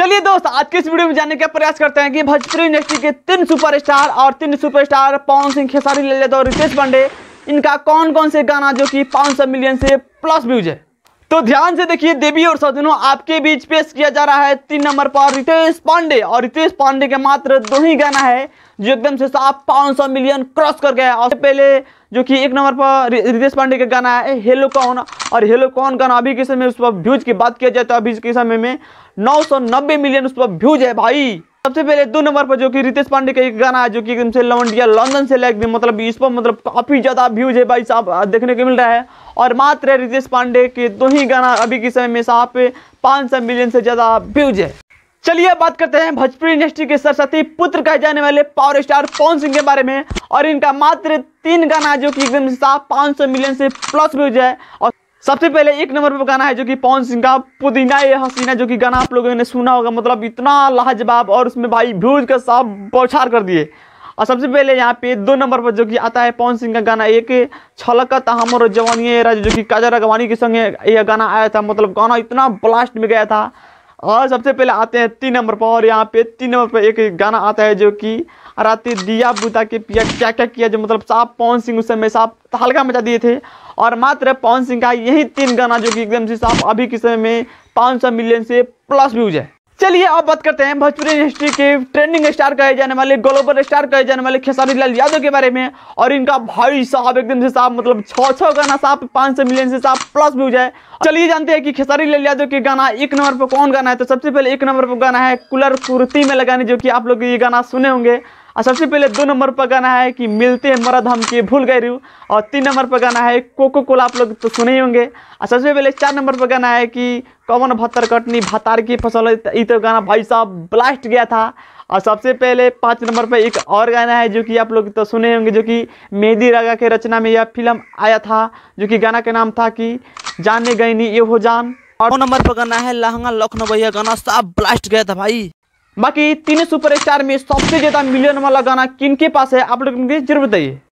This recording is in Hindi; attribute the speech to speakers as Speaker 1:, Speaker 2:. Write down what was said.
Speaker 1: चलिए दोस्त, आज के इस वीडियो में जानने का प्रयास करते हैं कि भोजपुरी इंडस्ट्री के 3 सुपरस्टार और 3 सुपरस्टार पवन सिंह, खेसारी लाल यादव और रितेश पांडे, इनका कौन कौन से गाना जो कि 500 मिलियन से प्लस व्यूज है। तो ध्यान से देखिए देवी और सज्जनों, आपके बीच पेश किया जा रहा है 3 नंबर पर रितेश पांडे, और रितेश पांडे के मात्र 2 ही गाना है जो एकदम से साफ 500 मिलियन क्रॉस कर गया। और पहले जो कि 1 नंबर पर रितेश पांडे का गाना है हेलो कौन, और हेलो कौन गाना अभी के समय में उस पर व्यूज की बात किया जाए तो अभी के समय में 990 मिलियन उस पर व्यूज है भाई। सबसे पहले 2 नंबर पर जो कि रितेश पांडे का एक गाना है जो कि एकदम से लवंडिया लंदन से लेकर मतलब इस पर मतलब काफी ज्यादा व्यूज है भाई साहब, देखने को मिल रहा है। और मात्र रितेश पांडे के 2 ही गाना अभी के समय में साहब 500 मिलियन से ज्यादा व्यूज है। चलिए अब बात करते हैं भोजपुरी इंडस्ट्री के सरस्वती पुत्र कहे जाने वाले पावर स्टार पवन सिंह के बारे में, और इनका मात्र 3 गाना जो कि एकदम से साफ 500 मिलियन से प्लस व्यूज है। और सबसे पहले 1 नंबर पर गाना है जो कि पवन सिंह का पुदीना ये हसीना, जो कि गाना आप लोगों ने सुना होगा, मतलब इतना लाजवाब, और उसमें भाई व्यूज का साफ बौछार कर दिए। और सबसे पहले यहाँ पे 2 नंबर पर जो कि आता है पवन सिंह का गाना एक छलकत हमर जवानी जो कि काजल राघवानी के संग यह गाना आया था, मतलब गाना इतना ब्लास्ट में गया था। और सबसे पहले आते हैं 3 नंबर पर, और यहाँ पे 3 नंबर पर एक गाना आता है जो कि राती दिया बुता के पिया क्या क्या किया, जो मतलब साफ पवन सिंह उस समय साफ हल्का मचा दिए थे। और मात्र पवन सिंह का यही 3 गाना जो कि एकदम से साफ अभी के समय में 500 मिलियन से प्लस व्यूज है। चलिए अब बात करते हैं भोजपुरी इंडस्ट्री के ट्रेंडिंग स्टार कहे जाने वाले, ग्लोबल स्टार कहे जाने वाले खेसारी लाल यादव के बारे में। और इनका भाई साहब एकदम से साफ मतलब 6 गाना साफ 500 मिलियन से साफ प्लस व्यूज है। चलिए जानते हैं कि खेसारी लाल यादव के गाना 1 नंबर पर कौन गाना है। तो सबसे पहले 1 नंबर पर गाना है कूलर कुर्ती में लगाने, जो कि आप लोग ये गाना सुने होंगे। और सबसे पहले 2 नंबर पर गाना है कि मिलते हैं मरद हम के भूल गए रू, और 3 नंबर पर गाना है कोको कोला, आप लोग तो सुने ही होंगे। और सबसे पहले 4 नंबर पर गाना है कि कौन भत्तर कटनी भतार की फसल, ये तो गाना भाई साहब ब्लास्ट गया था। और सबसे पहले 5 नंबर पर एक और गाना है जो कि आप लोग तो सुने होंगे, जो कि मेहंदी रागा के रचना में यह फिल्म आया था, जो कि गाना का नाम था कि जाने गई नी ये हो जान। और 9 नंबर पर गाना है लहंगा लखनऊ भैया, गाना साफ ब्लास्ट गया था भाई। बाकी 3 सुपरस्टार में सबसे ज्यादा मिलियन वाला गाना किनके पास है आप लोग मुझे जरूर बताइए।